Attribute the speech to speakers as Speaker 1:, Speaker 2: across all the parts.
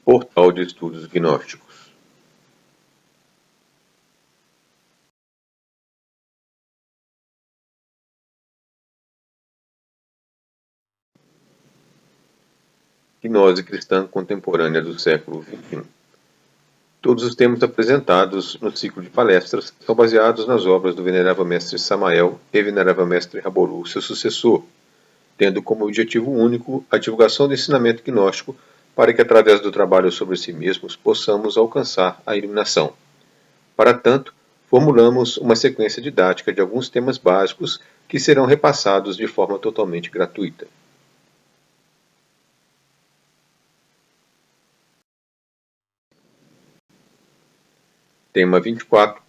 Speaker 1: Portal de Estudos Gnósticos. Gnose cristã contemporânea do século XXI. Todos os temas apresentados no ciclo de palestras são baseados nas obras do Venerável Mestre Samael e Venerável Mestre Raboru, seu sucessor, tendo como objetivo único a divulgação do ensinamento gnóstico para que, através do trabalho sobre si mesmos, possamos alcançar a iluminação. Para tanto, formulamos uma sequência didática de alguns temas básicos que serão repassados de forma totalmente gratuita. Tema 24.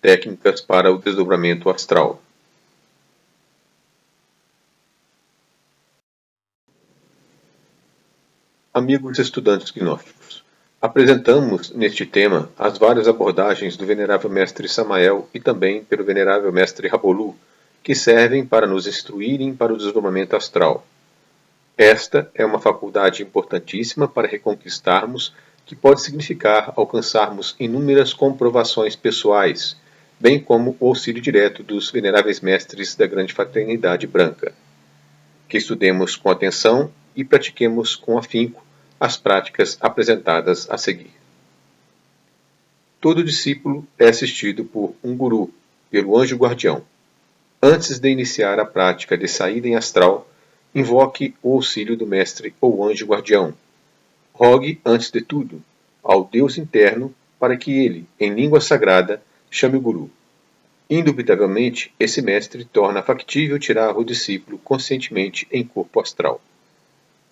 Speaker 1: Técnicas para o desdobramento astral. Amigos estudantes gnósticos, apresentamos neste tema as várias abordagens do Venerável Mestre Samael e também pelo Venerável Mestre Raboru, que servem para nos instruírem para o desdobramento astral. Esta é uma faculdade importantíssima para reconquistarmos, que pode significar alcançarmos inúmeras comprovações pessoais, bem como o auxílio direto dos veneráveis mestres da grande fraternidade branca. Que estudemos com atenção e pratiquemos com afinco as práticas apresentadas a seguir. Todo discípulo é assistido por um guru, pelo anjo guardião. Antes de iniciar a prática de saída em astral, invoque o auxílio do mestre ou anjo guardião. Rogue, antes de tudo, ao Deus interno para que ele, em língua sagrada, chame o guru. Indubitavelmente, esse mestre torna factível tirar o discípulo conscientemente em corpo astral.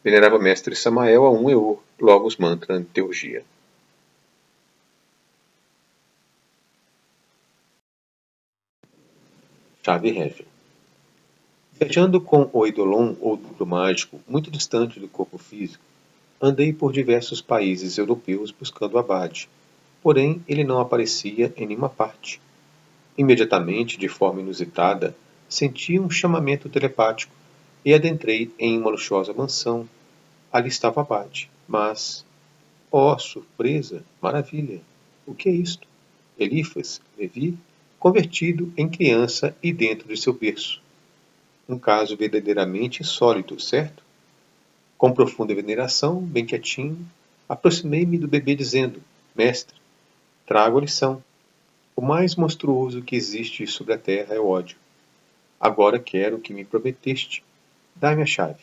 Speaker 1: Venerável Mestre Samael A1 EO, Logos Mantra Teurgia. Chave Régia. Viajando com o Eidolon ou duplo mágico muito distante do corpo físico, andei por diversos países europeus buscando o abade, porém ele não aparecia em nenhuma parte. Imediatamente, de forma inusitada, senti um chamamento telepático e adentrei em uma luxuosa mansão. Ali estava o abade, mas... Oh, surpresa, maravilha! O que é isto? Elifas, Levi, convertido em criança e dentro de seu berço. Um caso verdadeiramente insólito, certo? Com profunda veneração, bem quietinho, aproximei-me do bebê dizendo: Mestre, trago a lição. O mais monstruoso que existe sobre a terra é o ódio. Agora quero o que me prometeste. Dá-me a chave.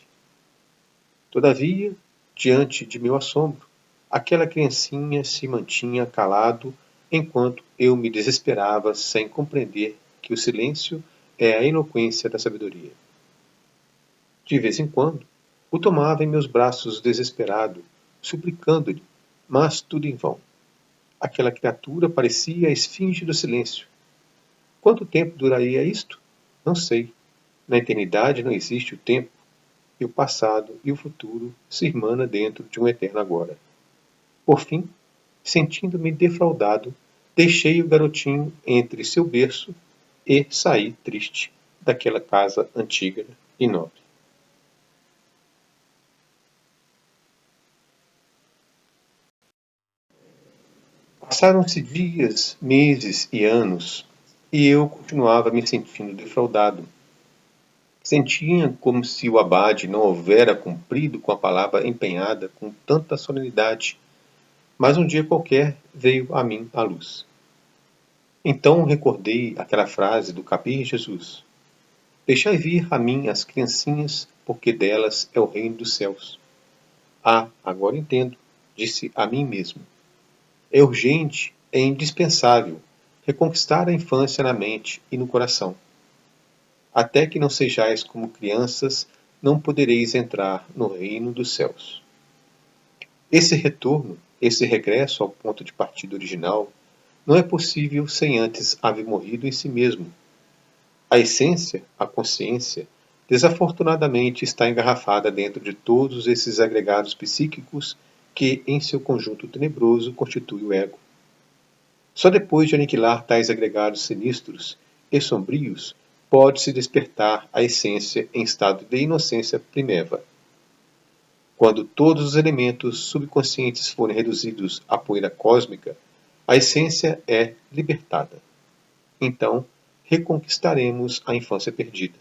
Speaker 1: Todavia, diante de meu assombro, aquela criancinha se mantinha calado enquanto eu me desesperava sem compreender que o silêncio é a eloquência da sabedoria. De vez em quando, o tomava em meus braços desesperado, suplicando-lhe, mas tudo em vão. Aquela criatura parecia a esfinge do silêncio. Quanto tempo duraria isto? Não sei. Na eternidade não existe o tempo, e o passado e o futuro se irmanam dentro de um eterno agora. Por fim, sentindo-me defraudado, deixei o garotinho entre seu berço e saí triste daquela casa antiga e nobre. Passaram-se dias, meses e anos, e eu continuava me sentindo defraudado. Sentia como se o abade não houvera cumprido com a palavra empenhada com tanta solenidade, mas um dia qualquer veio a mim a luz. Então recordei aquela frase do Capir Jesus: Deixai vir a mim as criancinhas, porque delas é o reino dos céus. Ah, agora entendo, disse a mim mesmo. É urgente, é indispensável reconquistar a infância na mente e no coração. Até que não sejais como crianças, não podereis entrar no reino dos céus. Esse retorno, esse regresso ao ponto de partida original, não é possível sem antes haver morrido em si mesmo. A essência, a consciência, desafortunadamente está engarrafada dentro de todos esses agregados psíquicos que, em seu conjunto tenebroso, constitui o ego. Só depois de aniquilar tais agregados sinistros e sombrios, pode-se despertar a essência em estado de inocência primeva. Quando todos os elementos subconscientes forem reduzidos à poeira cósmica, a essência é libertada. Então, reconquistaremos a infância perdida.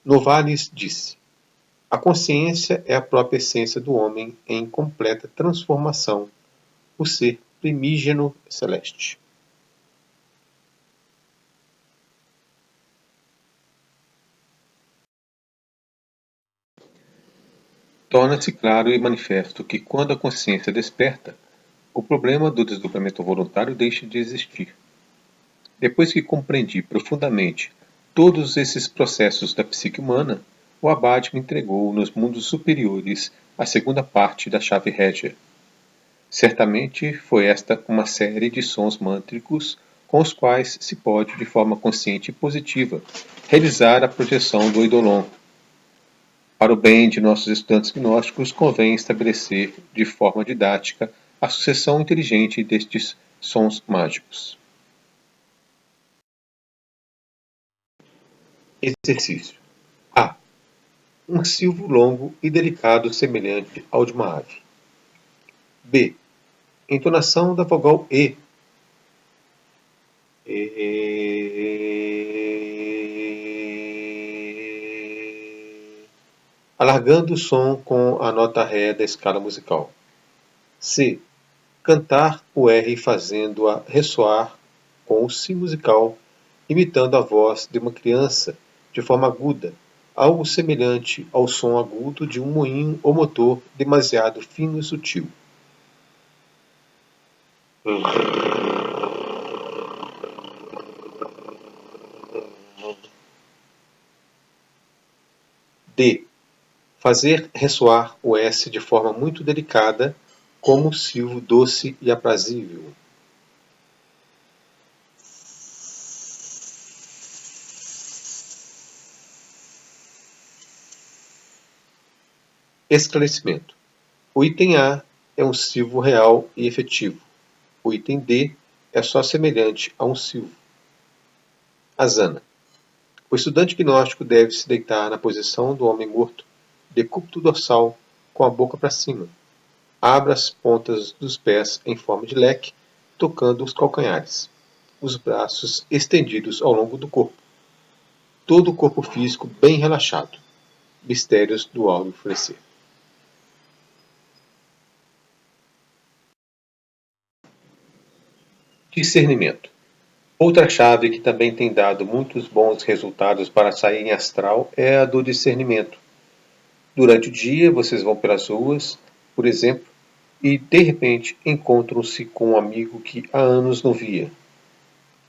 Speaker 1: Novalis disse: a consciência é a própria essência do homem em completa transformação, o ser primígeno celeste. Torna-se claro e manifesto que, quando a consciência desperta, o problema do desdobramento voluntário deixa de existir. Depois que compreendi profundamente todos esses processos da psique humana, o abade me entregou nos mundos superiores a segunda parte da chave régia. Certamente foi esta uma série de sons mântricos com os quais se pode, de forma consciente e positiva, realizar a projeção do Eidolon. Para o bem de nossos estudantes gnósticos, convém estabelecer, de forma didática, a sucessão inteligente destes sons mágicos. Exercício. A. Um silvo longo e delicado semelhante ao de uma ave. B. Entonação da vogal E. Alargando o som com a nota Ré da escala musical. C. Cantar o R fazendo-a ressoar com o Si musical, imitando a voz de uma criança de forma aguda, algo semelhante ao som agudo de um moinho ou motor demasiado fino e sutil. D. Fazer ressoar o S de forma muito delicada, como um silvo doce e aprazível. Esclarecimento. O item A é um silvo real e efetivo. O item D é só semelhante a um silvo. Asana. O estudante gnóstico deve se deitar na posição do homem morto, decúbito dorsal, com a boca para cima. Abra as pontas dos pés em forma de leque, tocando os calcanhares. Os braços estendidos ao longo do corpo. Todo o corpo físico bem relaxado. Mistérios do áureo florescer. Discernimento. Outra chave que também tem dado muitos bons resultados para sair em astral é a do discernimento. Durante o dia, vocês vão pelas ruas, por exemplo, e de repente encontram-se com um amigo que há anos não via.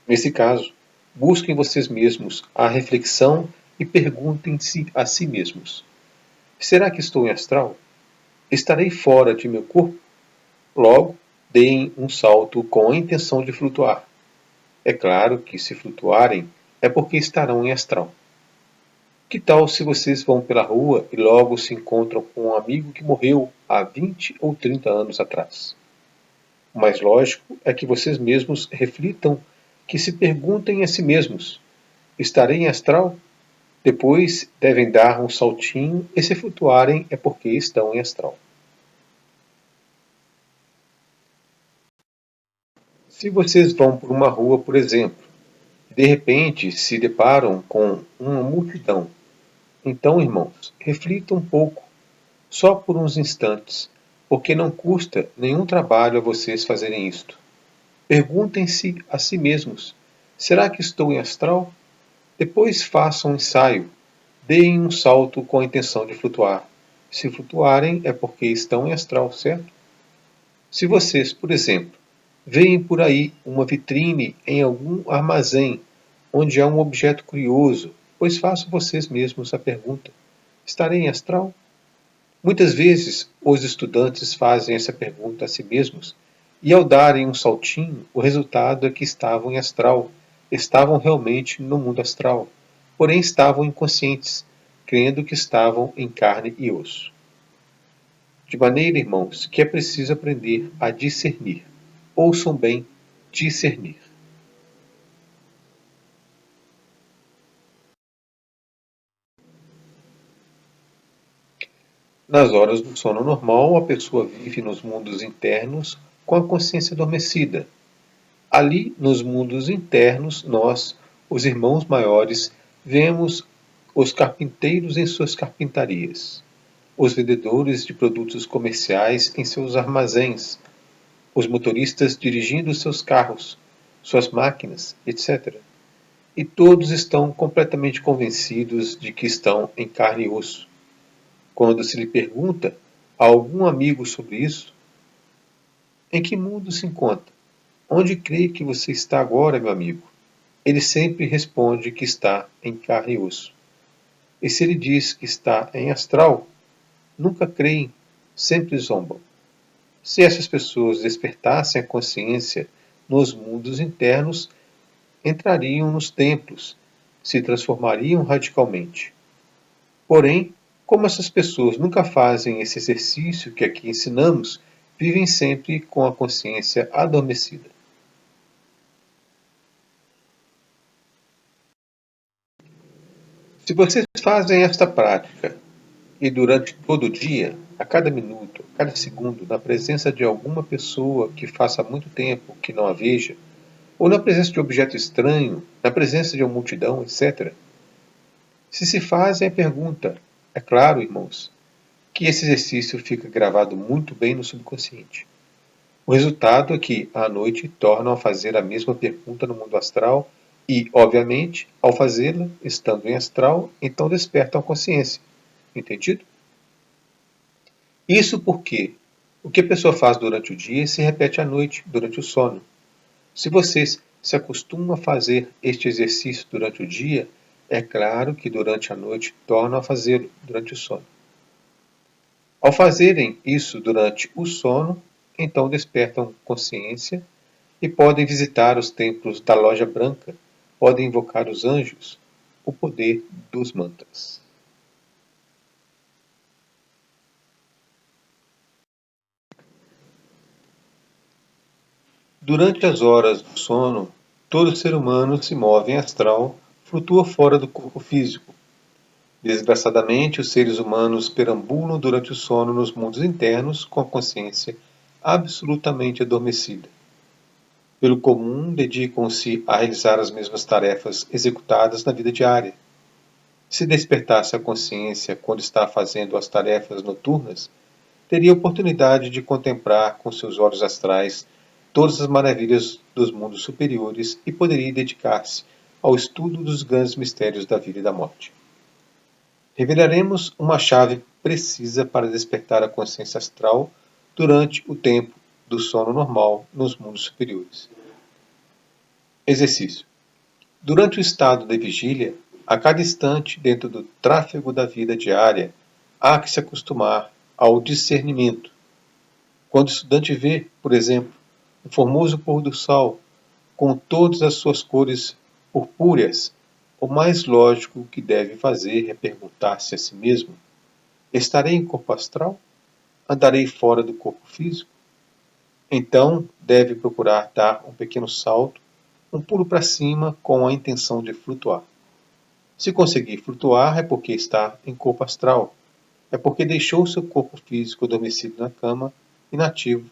Speaker 1: Nesse caso, busquem vocês mesmos a reflexão e perguntem-se a si mesmos: será que estou em astral? Estarei fora de meu corpo? Logo, deem um salto com a intenção de flutuar. É claro que, se flutuarem, é porque estarão em astral. Que tal se vocês vão pela rua e logo se encontram com um amigo que morreu há 20 ou 30 anos atrás? O mais lógico é que vocês mesmos reflitam, que se perguntem a si mesmos: estarei em astral? Depois devem dar um saltinho e, se flutuarem, é porque estão em astral. Se vocês vão por uma rua, por exemplo, e de repente se deparam com uma multidão, então, irmãos, reflitam um pouco, só por uns instantes, porque não custa nenhum trabalho a vocês fazerem isto. Perguntem-se a si mesmos: será que estou em astral? Depois façam um ensaio, deem um salto com a intenção de flutuar. Se flutuarem, é porque estão em astral, certo? Se vocês, por exemplo, veem por aí uma vitrine em algum armazém onde há um objeto curioso, pois façam vocês mesmos a pergunta: estarei em astral? Muitas vezes os estudantes fazem essa pergunta a si mesmos e, ao darem um saltinho, o resultado é que estavam em astral, estavam realmente no mundo astral, porém estavam inconscientes, crendo que estavam em carne e osso. De maneira, irmãos, que é preciso aprender a discernir. Ouçam bem, discernir. Nas horas do sono normal, a pessoa vive nos mundos internos com a consciência adormecida. Ali, nos mundos internos, nós, os irmãos maiores, vemos os carpinteiros em suas carpintarias, os vendedores de produtos comerciais em seus armazéns, os motoristas dirigindo seus carros, suas máquinas, etc. E todos estão completamente convencidos de que estão em carne e osso. Quando se lhe pergunta a algum amigo sobre isso, em que mundo se encontra? Onde crê que você está agora, meu amigo? Ele sempre responde que está em carne e osso. E se ele diz que está em astral, nunca creem, sempre zombam. Se essas pessoas despertassem a consciência nos mundos internos, entrariam nos templos, se transformariam radicalmente. Porém, como essas pessoas nunca fazem esse exercício que aqui ensinamos, vivem sempre com a consciência adormecida. Se vocês fazem esta prática e durante todo o dia, a cada minuto, a cada segundo, na presença de alguma pessoa que faça muito tempo que não a veja, ou na presença de um objeto estranho, na presença de uma multidão, etc., se fazem a pergunta, é claro, irmãos, que esse exercício fica gravado muito bem no subconsciente. O resultado é que, à noite, tornam a fazer a mesma pergunta no mundo astral e, obviamente, ao fazê-la, estando em astral, então despertam a consciência. Entendido? Isso porque o que a pessoa faz durante o dia se repete à noite, durante o sono. Se vocês se acostumam a fazer este exercício durante o dia, é claro que durante a noite tornam a fazê-lo durante o sono. Ao fazerem isso durante o sono, então despertam consciência e podem visitar os templos da Loja Branca, podem invocar os anjos, o poder dos mantras. Durante as horas do sono, todo ser humano se move em astral, flutua fora do corpo físico. Desgraçadamente, os seres humanos perambulam durante o sono nos mundos internos com a consciência absolutamente adormecida. Pelo comum, dedicam-se a realizar as mesmas tarefas executadas na vida diária. Se despertasse a consciência quando está fazendo as tarefas noturnas, teria oportunidade de contemplar com seus olhos astrais todas as maravilhas dos mundos superiores e poderia dedicar-se ao estudo dos grandes mistérios da vida e da morte. Revelaremos uma chave precisa para despertar a consciência astral durante o tempo do sono normal nos mundos superiores. Exercício. Durante o estado de vigília, a cada instante dentro do tráfego da vida diária, há que se acostumar ao discernimento. Quando o estudante vê, por exemplo, um formoso pôr do sol, com todas as suas cores purpúreas, o mais lógico que deve fazer é perguntar-se a si mesmo: estarei em corpo astral? Andarei fora do corpo físico? Então deve procurar dar um pequeno salto, um pulo para cima com a intenção de flutuar. Se conseguir flutuar é porque está em corpo astral, é porque deixou seu corpo físico adormecido na cama, inativo,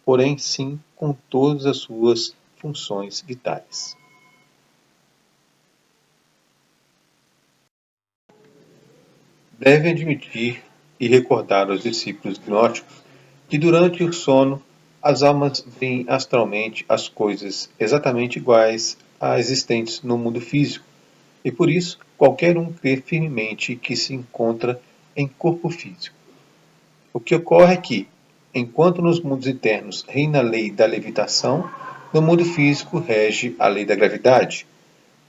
Speaker 1: porém sim com todas as suas funções vitais. Deve admitir e recordar aos discípulos gnósticos que durante o sono as almas veem astralmente as coisas exatamente iguais a existentes no mundo físico, e por isso qualquer um crê firmemente que se encontra em corpo físico. O que ocorre é que, enquanto nos mundos internos reina a lei da levitação, no mundo físico rege a lei da gravidade.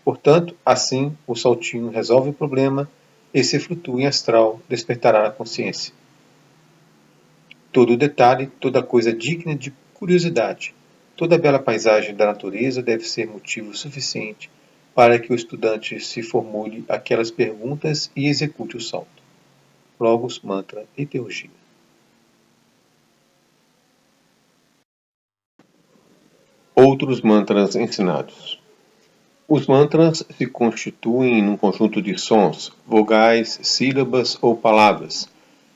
Speaker 1: Portanto, assim, o saltinho resolve o problema e se flutua em astral, despertará a consciência. Todo detalhe, toda coisa digna de curiosidade, toda bela paisagem da natureza deve ser motivo suficiente para que o estudante se formule aquelas perguntas e execute o salto. Logos, mantra e teurgia. Outros mantras ensinados. Os mantras se constituem num conjunto de sons, vogais, sílabas ou palavras,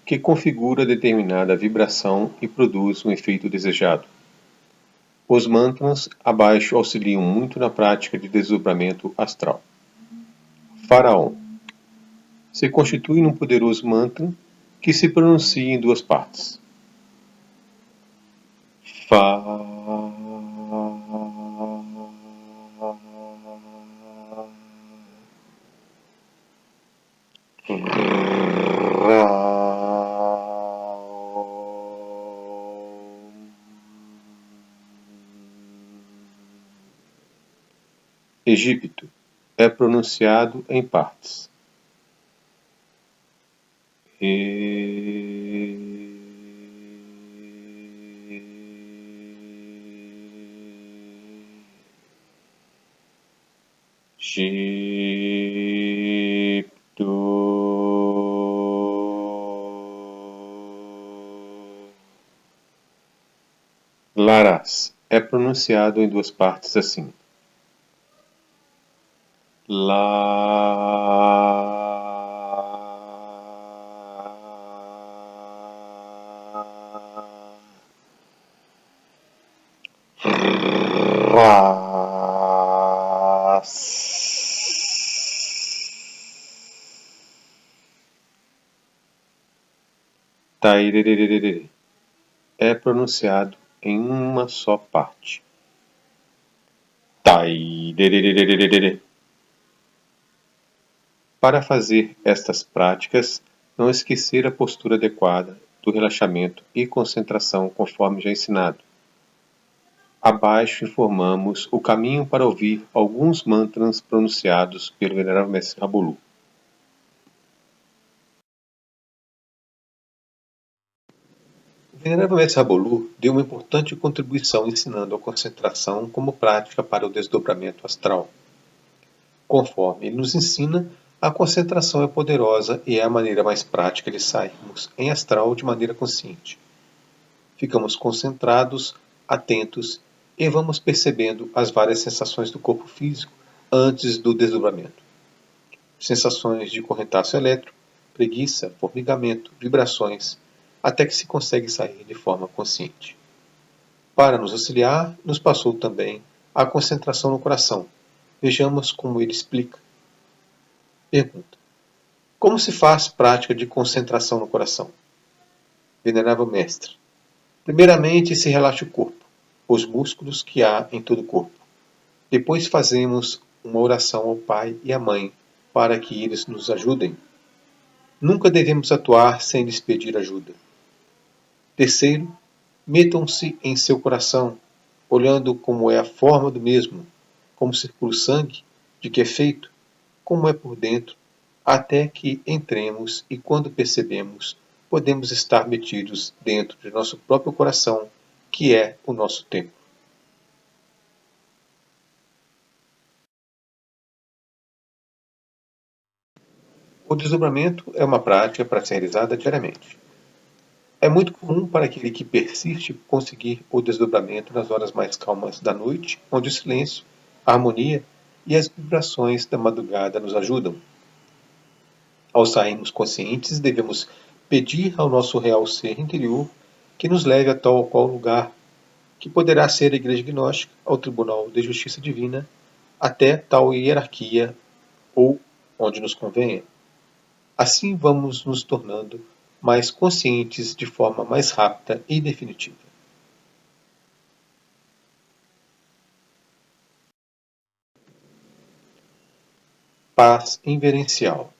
Speaker 1: que configura determinada vibração e produz um efeito desejado. Os mantras abaixo auxiliam muito na prática de desdobramento astral. Faraó se constitui num poderoso mantra que se pronuncia em duas partes. Fa. Ra. Egípcio é pronunciado em partes. Egipto. Larás é pronunciado em duas partes assim. Tairerererere é pronunciado em uma só parte. Tairerererere. Para fazer estas práticas, não esquecer a postura adequada do relaxamento e concentração conforme já ensinado. Abaixo informamos o caminho para ouvir alguns mantras pronunciados pelo Venerável Mestre Rabolu. O Venerável Mestre Rabolu deu uma importante contribuição ensinando a concentração como prática para o desdobramento astral. Conforme ele nos ensina, a concentração é poderosa e é a maneira mais prática de sairmos em astral de maneira consciente. Ficamos concentrados, atentos e vamos percebendo as várias sensações do corpo físico antes do desdobramento. Sensações de correntaço elétrico, preguiça, formigamento, vibrações, até que se consegue sair de forma consciente. Para nos auxiliar, nos passou também a concentração no coração. Vejamos como ele explica. Pergunta: como se faz prática de concentração no coração? Venerável Mestre: primeiramente se relaxa o corpo, os músculos que há em todo o corpo. Depois fazemos uma oração ao Pai e à Mãe para que eles nos ajudem. Nunca devemos atuar sem lhes pedir ajuda. Terceiro, metam-se em seu coração, olhando como é a forma do mesmo, como circula o sangue, de que é feito, como é por dentro, até que entremos e, quando percebemos, podemos estar metidos dentro de nosso próprio coração, que é o nosso templo. O desdobramento é uma prática para ser realizada diariamente. É muito comum para aquele que persiste conseguir o desdobramento nas horas mais calmas da noite, onde o silêncio, a harmonia e as vibrações da madrugada nos ajudam. Ao sairmos conscientes, devemos pedir ao nosso real ser interior que nos leve a tal ou qual lugar, que poderá ser a Igreja Gnóstica, ao Tribunal de Justiça Divina, até tal hierarquia ou onde nos convenha. Assim vamos nos tornando mais conscientes de forma mais rápida e definitiva. Paz inverencial.